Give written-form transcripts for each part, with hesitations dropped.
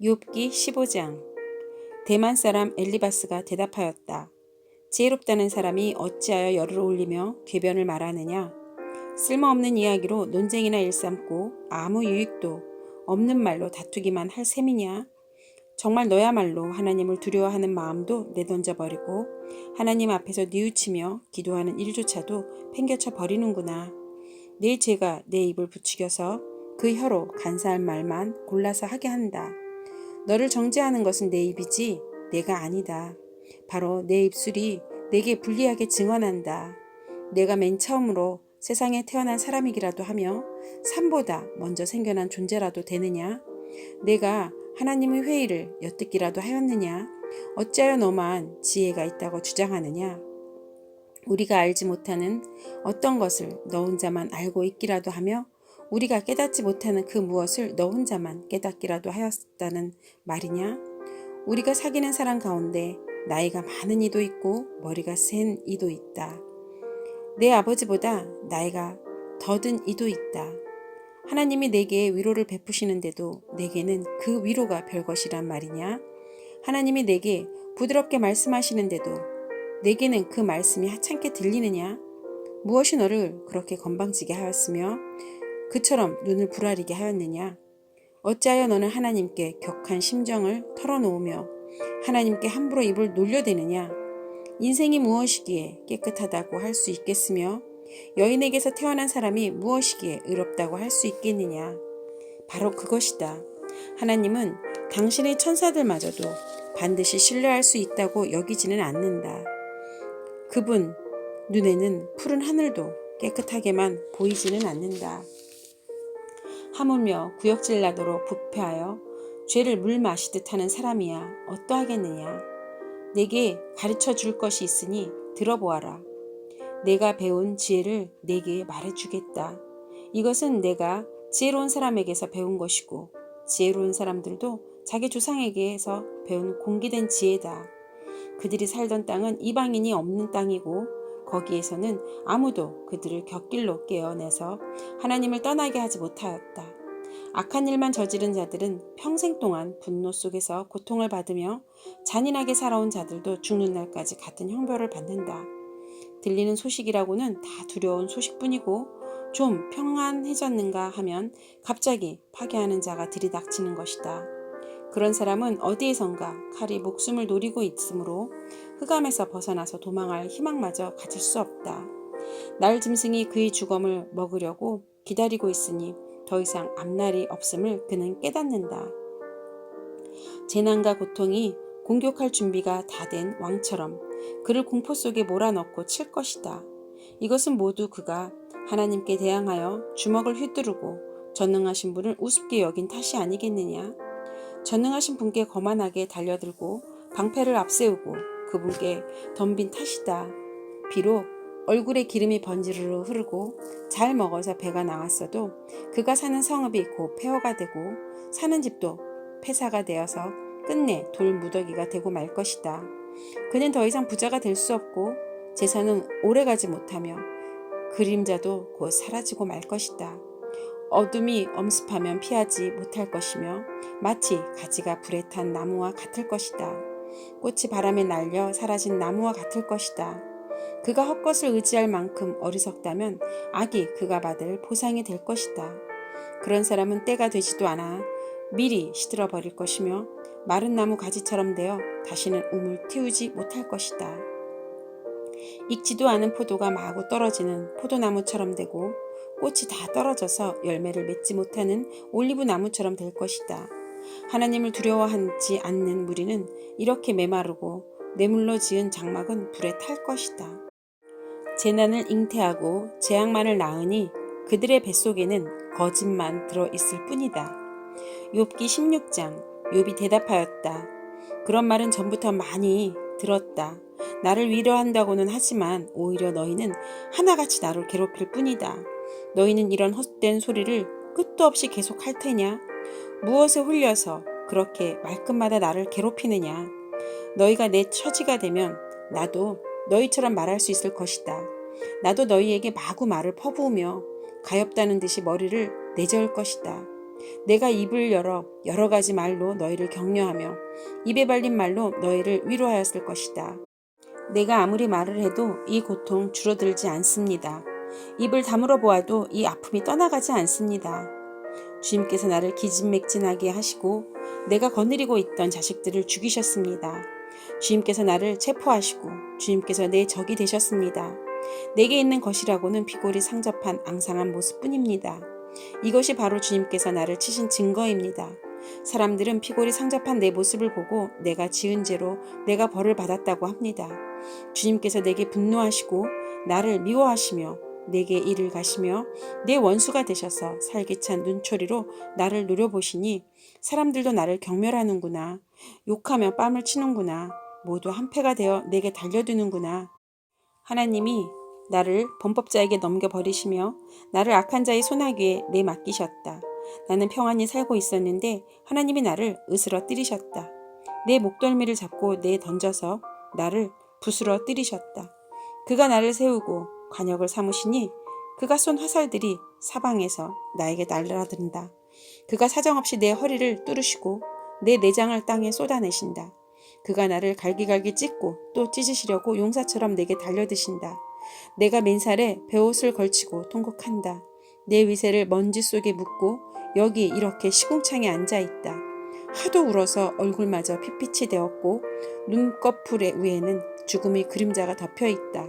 욥기 15장. 대만 사람 엘리바스가 대답하였다. 지혜롭다는 사람이 어찌하여 열을 올리며 궤변을 말하느냐. 쓸모없는 이야기로 논쟁이나 일삼고 아무 유익도 없는 말로 다투기만 할 셈이냐. 정말 너야말로 하나님을 두려워하는 마음도 내던져버리고 하나님 앞에서 뉘우치며 기도하는 일조차도 팽개쳐 버리는구나. 내 죄가 내 입을 부추겨서 그 혀로 간사한 말만 골라서 하게 한다. 너를 정죄하는 것은 내 입이지 내가 아니다. 바로 내 입술이 내게 불리하게 증언한다. 내가 맨 처음으로 세상에 태어난 사람이기라도 하며 산보다 먼저 생겨난 존재라도 되느냐? 내가 하나님의 회의를 엿듣기라도 하였느냐? 어찌하여 너만 지혜가 있다고 주장하느냐? 우리가 알지 못하는 어떤 것을 너 혼자만 알고 있기라도 하며 우리가 깨닫지 못하는 그 무엇을 너 혼자만 깨닫기라도 하였다는 말이냐? 우리가 사귀는 사람 가운데 나이가 많은 이도 있고 머리가 센 이도 있다. 내 아버지보다 나이가 더든 이도 있다. 하나님이 내게 위로를 베푸시는데도 내게는 그 위로가 별것이란 말이냐? 하나님이 내게 부드럽게 말씀하시는데도 내게는 그 말씀이 하찮게 들리느냐? 무엇이 너를 그렇게 건방지게 하였으며 그처럼 눈을 부라리게 하였느냐? 어찌하여 너는 하나님께 격한 심정을 털어놓으며 하나님께 함부로 입을 놀려대느냐? 인생이 무엇이기에 깨끗하다고 할 수 있겠으며 여인에게서 태어난 사람이 무엇이기에 의롭다고 할 수 있겠느냐? 바로 그것이다. 하나님은 당신의 천사들마저도 반드시 신뢰할 수 있다고 여기지는 않는다. 그분 눈에는 푸른 하늘도 깨끗하게만 보이지는 않는다. 하물며 구역질 나도록 부패하여 죄를 물 마시듯 하는 사람이야 어떠하겠느냐. 내게 가르쳐 줄 것이 있으니 들어보아라. 내가 배운 지혜를 내게 말해주겠다. 이것은 내가 지혜로운 사람에게서 배운 것이고 지혜로운 사람들도 자기 조상에게서 배운 공기된 지혜다. 그들이 살던 땅은 이방인이 없는 땅이고 거기에서는 아무도 그들을 곁길로 깨어내서 하나님을 떠나게 하지 못하였다. 악한 일만 저지른 자들은 평생 동안 분노 속에서 고통을 받으며 잔인하게 살아온 자들도 죽는 날까지 같은 형벌을 받는다. 들리는 소식이라고는 다 두려운 소식뿐이고 좀 평안해졌는가 하면 갑자기 파괴하는 자가 들이닥치는 것이다. 그런 사람은 어디에선가 칼이 목숨을 노리고 있으므로 흑암에서 벗어나서 도망할 희망마저 가질 수 없다. 날 짐승이 그의 죽음을 먹으려고 기다리고 있으니 더 이상 앞날이 없음을 그는 깨닫는다. 재난과 고통이 공격할 준비가 다 된 왕처럼 그를 공포 속에 몰아넣고 칠 것이다. 이것은 모두 그가 하나님께 대항하여 주먹을 휘두르고 전능하신 분을 우습게 여긴 탓이 아니겠느냐. 전능하신 분께 거만하게 달려들고 방패를 앞세우고 그분께 덤빈 탓이다. 비록 얼굴에 기름이 번지르르 흐르고 잘 먹어서 배가 나왔어도 그가 사는 성읍이 곧 폐허가 되고 사는 집도 폐사가 되어서 끝내 돌 무더기가 되고 말 것이다. 그는 더 이상 부자가 될 수 없고 재산은 오래가지 못하며 그림자도 곧 사라지고 말 것이다. 어둠이 엄습하면 피하지 못할 것이며 마치 가지가 불에 탄 나무와 같을 것이다. 꽃이 바람에 날려 사라진 나무와 같을 것이다. 그가 헛것을 의지할 만큼 어리석다면 악이 그가 받을 보상이 될 것이다. 그런 사람은 때가 되지도 않아 미리 시들어버릴 것이며 마른 나무 가지처럼 되어 다시는 움을 틔우지 못할 것이다. 익지도 않은 포도가 마구 떨어지는 포도나무처럼 되고 꽃이 다 떨어져서 열매를 맺지 못하는 올리브 나무처럼 될 것이다. 하나님을 두려워하지 않는 무리는 이렇게 메마르고 뇌물로 지은 장막은 불에 탈 것이다. 재난을 잉태하고 재앙만을 낳으니 그들의 뱃속에는 거짓만 들어있을 뿐이다. 욥기 16장. 욥이 대답하였다. 그런 말은 전부터 많이 들었다. 나를 위로한다고는 하지만 오히려 너희는 하나같이 나를 괴롭힐 뿐이다. 너희는 이런 헛된 소리를 끝도 없이 계속 할 테냐? 무엇에 홀려서 그렇게 말끝마다 나를 괴롭히느냐? 너희가 내 처지가 되면 나도 너희처럼 말할 수 있을 것이다. 나도 너희에게 마구 말을 퍼부으며 가엾다는 듯이 머리를 내저을 것이다. 내가 입을 열어 여러 가지 말로 너희를 격려하며 입에 발린 말로 너희를 위로하였을 것이다. 내가 아무리 말을 해도 이 고통 줄어들지 않습니다. 입을 다물어 보아도 이 아픔이 떠나가지 않습니다. 주님께서 나를 기진맥진하게 하시고 내가 거느리고 있던 자식들을 죽이셨습니다. 주님께서 나를 체포하시고 주님께서 내 적이 되셨습니다. 내게 있는 것이라고는 피골이 상접한 앙상한 모습뿐입니다. 이것이 바로 주님께서 나를 치신 증거입니다. 사람들은 피골이 상접한 내 모습을 보고 내가 지은 죄로 내가 벌을 받았다고 합니다. 주님께서 내게 분노하시고 나를 미워하시며 내게 이를 가시며 내 원수가 되셔서 살기찬 눈초리로 나를 노려보시니 사람들도 나를 경멸하는구나. 욕하며 뺨을 치는구나. 모두 한패가 되어 내게 달려드는구나. 하나님이 나를 범법자에게 넘겨버리시며 나를 악한 자의 손아귀에 내맡기셨다. 나는 평안히 살고 있었는데 하나님이 나를 으스러뜨리셨다. 내 목덜미를 잡고 내던져서 나를 부스러뜨리셨다. 그가 나를 세우고 관역을 삼으시니 그가 쏜 화살들이 사방에서 나에게 날아든다. 그가 사정없이 내 허리를 뚫으시고 내 내장을 땅에 쏟아내신다. 그가 나를 갈기갈기 찢고 또 찢으시려고 용사처럼 내게 달려드신다. 내가 맨살에 베옷을 걸치고 통곡한다. 내 위세를 먼지 속에 묻고 여기 이렇게 시궁창에 앉아있다. 하도 울어서 얼굴마저 핏빛이 되었고 눈꺼풀 위에는 죽음의 그림자가 덮여있다.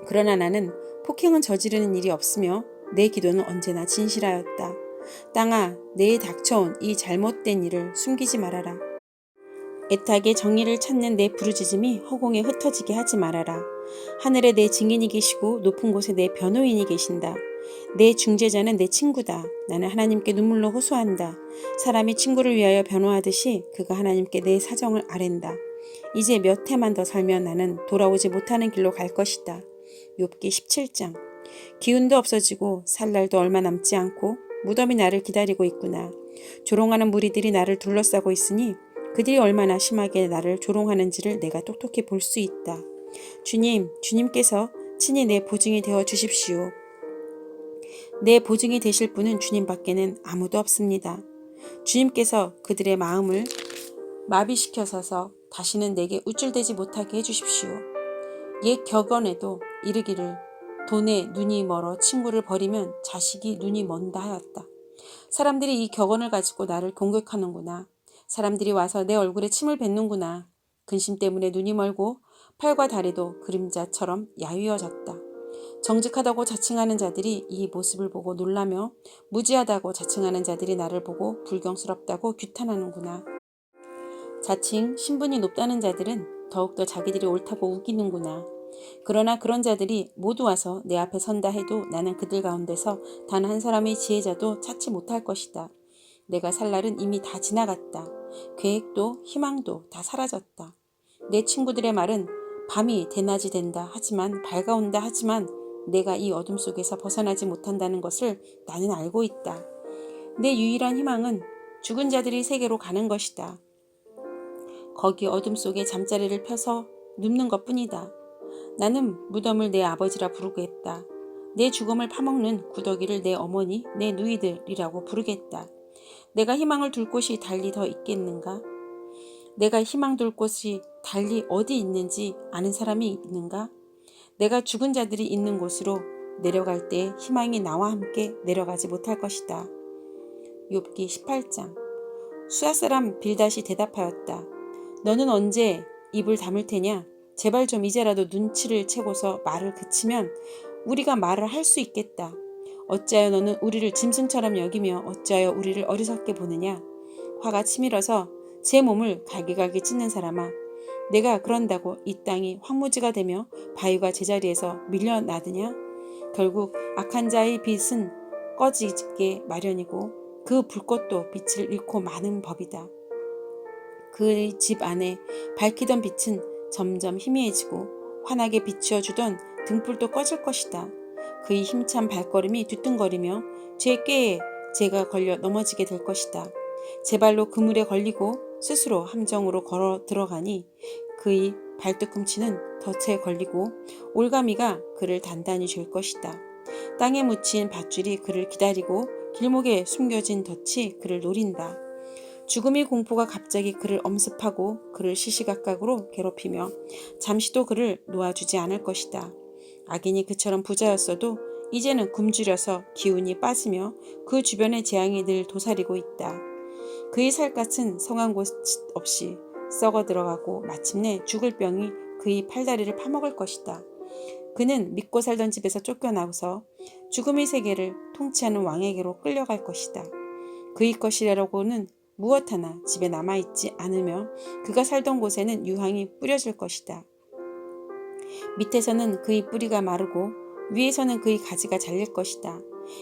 그러나 나는 폭행은 저지르는 일이 없으며 내 기도는 언제나 진실하였다. 땅아, 내에 닥쳐온 이 잘못된 일을 숨기지 말아라. 애타게 정의를 찾는 내 부르짖음이 허공에 흩어지게 하지 말아라. 하늘에 내 증인이 계시고 높은 곳에 내 변호인이 계신다. 내 중재자는 내 친구다. 나는 하나님께 눈물로 호소한다. 사람이 친구를 위하여 변호하듯이 그가 하나님께 내 사정을 아랜다. 이제 몇 해만 더 살면 나는 돌아오지 못하는 길로 갈 것이다. 욥기 17장. 기운도 없어지고 살 날도 얼마 남지 않고 무덤이 나를 기다리고 있구나. 조롱하는 무리들이 나를 둘러싸고 있으니 그들이 얼마나 심하게 나를 조롱하는지를 내가 똑똑히 볼 수 있다. 주님께서 친히 내 보증이 되어 주십시오. 내 보증이 되실 분은 주님밖에는 아무도 없습니다. 주님께서 그들의 마음을 마비시켜서서 다시는 내게 우쭐대지 못하게 해주십시오. 옛 격언에도 이르기를 돈에 눈이 멀어 친구를 버리면 자식이 눈이 먼다 하였다. 사람들이 이 격언을 가지고 나를 공격하는구나. 사람들이 와서 내 얼굴에 침을 뱉는구나. 근심 때문에 눈이 멀고 팔과 다리도 그림자처럼 야위어졌다. 정직하다고 자칭하는 자들이 이 모습을 보고 놀라며 무지하다고 자칭하는 자들이 나를 보고 불경스럽다고 규탄하는구나. 자칭 신분이 높다는 자들은 더욱더 자기들이 옳다고 우기는구나. 그러나 그런 자들이 모두 와서 내 앞에 선다 해도 나는 그들 가운데서 단 한 사람의 지혜자도 찾지 못할 것이다. 내가 살 날은 이미 다 지나갔다. 계획도 희망도 다 사라졌다. 내 친구들의 말은 밤이 대낮이 된다 하지만 밝아온다 하지만 내가 이 어둠 속에서 벗어나지 못한다는 것을 나는 알고 있다. 내 유일한 희망은 죽은 자들이 세계로 가는 것이다. 거기 어둠 속에 잠자리를 펴서 눕는 것뿐이다. 나는 무덤을 내 아버지라 부르겠다. 내 죽음을 파먹는 구더기를 내 어머니, 내 누이들이라고 부르겠다. 내가 희망을 둘 곳이 달리 더 있겠는가? 내가 희망 둘 곳이 달리 어디 있는지 아는 사람이 있는가? 내가 죽은 자들이 있는 곳으로 내려갈 때 희망이 나와 함께 내려가지 못할 것이다. 욥기 18장. 수아 사람 빌닷이 대답하였다. 너는 언제 입을 다물 테냐? 제발 좀 이제라도 눈치를 채고서 말을 그치면 우리가 말을 할 수 있겠다. 어찌하여 너는 우리를 짐승처럼 여기며 어찌하여 우리를 어리석게 보느냐? 화가 치밀어서 제 몸을 갈기갈기 찢는 사람아, 내가 그런다고 이 땅이 황무지가 되며 바위가 제자리에서 밀려나드냐? 결국 악한 자의 빛은 꺼지게 마련이고 그 불꽃도 빛을 잃고 마는 법이다. 그의 집 안에 밝히던 빛은 점점 희미해지고 환하게 비추어주던 등불도 꺼질 것이다. 그의 힘찬 발걸음이 뒤뚱거리며 제 꾀에 제가 걸려 넘어지게 될 것이다. 제 발로 그물에 걸리고 스스로 함정으로 걸어 들어가니 그의 발뒤꿈치는 덫에 걸리고 올가미가 그를 단단히 쥘 것이다. 땅에 묻힌 밧줄이 그를 기다리고 길목에 숨겨진 덫이 그를 노린다. 죽음의 공포가 갑자기 그를 엄습하고 그를 시시각각으로 괴롭히며 잠시도 그를 놓아주지 않을 것이다. 악인이 그처럼 부자였어도 이제는 굶주려서 기운이 빠지며 그 주변의 재앙이 늘 도사리고 있다. 그의 살갗은 성한 곳 없이 썩어 들어가고 마침내 죽을 병이 그의 팔다리를 파먹을 것이다. 그는 믿고 살던 집에서 쫓겨나서 죽음의 세계를 통치하는 왕에게로 끌려갈 것이다. 그의 것이라고는 무엇 하나 집에 남아있지 않으며 그가 살던 곳에는 유황이 뿌려질 것이다. 밑에서는 그의 뿌리가 마르고 위에서는 그의 가지가 잘릴 것이다.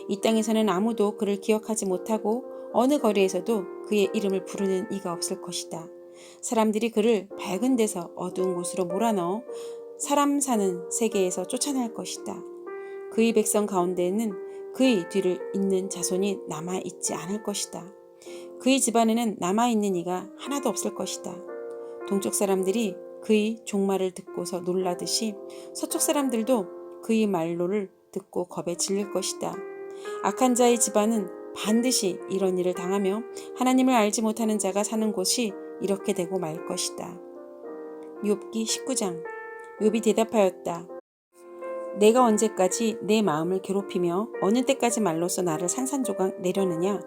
이 땅에서는 아무도 그를 기억하지 못하고 어느 거리에서도 그의 이름을 부르는 이가 없을 것이다. 사람들이 그를 밝은 데서 어두운 곳으로 몰아넣어 사람 사는 세계에서 쫓아낼 것이다. 그의 백성 가운데에는 그의 뒤를 잇는 자손이 남아있지 않을 것이다. 그의 집안에는 남아있는 이가 하나도 없을 것이다. 동쪽 사람들이 그의 종말을 듣고서 놀라듯이 서쪽 사람들도 그의 말로를 듣고 겁에 질릴 것이다. 악한 자의 집안은 반드시 이런 일을 당하며 하나님을 알지 못하는 자가 사는 곳이 이렇게 되고 말 것이다. 욥기 19장. 욥이 대답하였다. 내가 언제까지 내 마음을 괴롭히며 어느 때까지 말로써 나를 산산조각 내려느냐?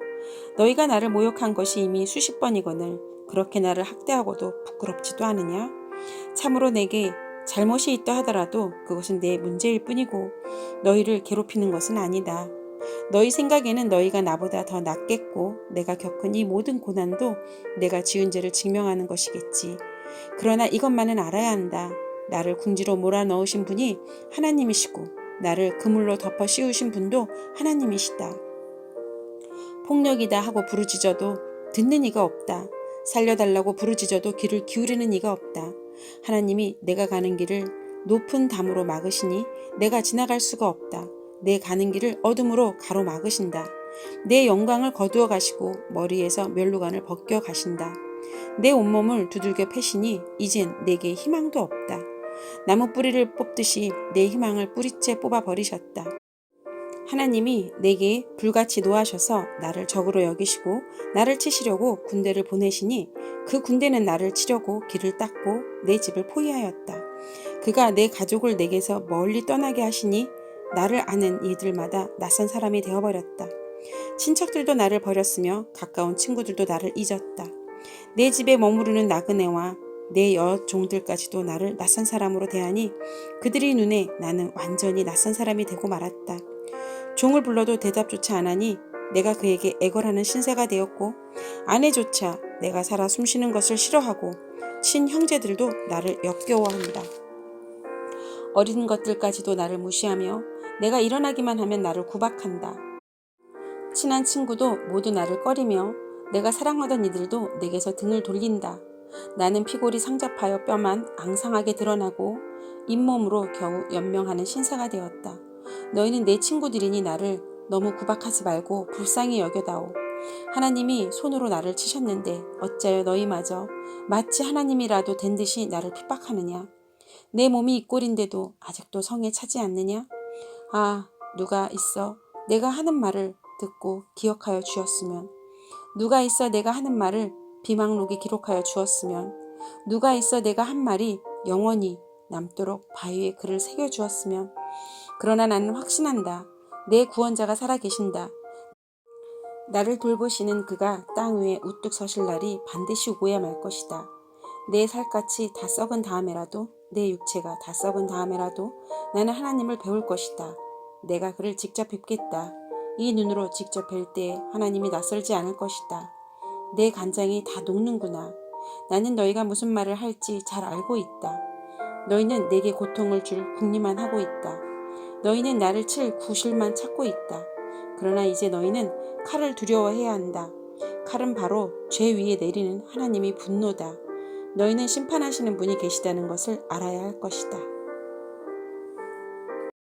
너희가 나를 모욕한 것이 이미 수십 번이거늘 그렇게 나를 학대하고도 부끄럽지도 않으냐? 참으로 내게 잘못이 있다 하더라도 그것은 내 문제일 뿐이고 너희를 괴롭히는 것은 아니다. 너희 생각에는 너희가 나보다 더 낫겠고 내가 겪은 이 모든 고난도 내가 지은 죄를 증명하는 것이겠지. 그러나 이것만은 알아야 한다. 나를 궁지로 몰아넣으신 분이 하나님이시고 나를 그물로 덮어 씌우신 분도 하나님이시다. 폭력이다 하고 부르짖어도 듣는 이가 없다. 살려달라고 부르짖어도 귀를 기울이는 이가 없다. 하나님이 내가 가는 길을 높은 담으로 막으시니 내가 지나갈 수가 없다. 내 가는 길을 어둠으로 가로막으신다. 내 영광을 거두어 가시고 머리에서 멸루관을 벗겨 가신다. 내 온몸을 두들겨 패시니 이젠 내게 희망도 없다. 나무 뿌리를 뽑듯이 내 희망을 뿌리째 뽑아버리셨다. 하나님이 내게 불같이 노하셔서 나를 적으로 여기시고 나를 치시려고 군대를 보내시니 그 군대는 나를 치려고 길을 닦고 내 집을 포위하였다. 그가 내 가족을 내게서 멀리 떠나게 하시니 나를 아는 이들마다 낯선 사람이 되어버렸다. 친척들도 나를 버렸으며 가까운 친구들도 나를 잊었다. 내 집에 머무르는 나그네와 내 여종들까지도 나를 낯선 사람으로 대하니 그들의 눈에 나는 완전히 낯선 사람이 되고 말았다. 종을 불러도 대답조차 안하니 내가 그에게 애걸하는 신세가 되었고 아내조차 내가 살아 숨쉬는 것을 싫어하고 친형제들도 나를 역겨워한다. 어린 것들까지도 나를 무시하며 내가 일어나기만 하면 나를 구박한다. 친한 친구도 모두 나를 꺼리며 내가 사랑하던 이들도 내게서 등을 돌린다. 나는 피골이 상접하여 뼈만 앙상하게 드러나고 잇몸으로 겨우 연명하는 신사가 되었다. 너희는 내 친구들이니 나를 너무 구박하지 말고 불쌍히 여겨다오. 하나님이 손으로 나를 치셨는데 어찌하여 너희마저 마치 하나님이라도 된 듯이 나를 핍박하느냐. 내 몸이 이 꼴인데도 아직도 성에 차지 않느냐. 아, 누가 있어 내가 하는 말을 듣고 기억하여 주었으면, 누가 있어 내가 하는 말을 비망록에 기록하여 주었으면, 누가 있어 내가 한 말이 영원히 남도록 바위에 글을 새겨주었으면. 그러나 나는 확신한다. 내 구원자가 살아계신다. 나를 돌보시는 그가 땅 위에 우뚝 서실 날이 반드시 오고야 말 것이다. 내 살갗이 다 썩은 다음에라도, 내 육체가 다 썩은 다음에라도 나는 하나님을 배울 것이다. 내가 그를 직접 뵙겠다. 이 눈으로 직접 뵐 때에 하나님이 낯설지 않을 것이다. 내 간장이 다 녹는구나. 나는 너희가 무슨 말을 할지 잘 알고 있다. 너희는 내게 고통을 줄 궁리만 하고 있다. 너희는 나를 칠 구실만 찾고 있다. 그러나 이제 너희는 칼을 두려워해야 한다. 칼은 바로 죄 위에 내리는 하나님이 분노다. 너희는 심판하시는 분이 계시다는 것을 알아야 할 것이다.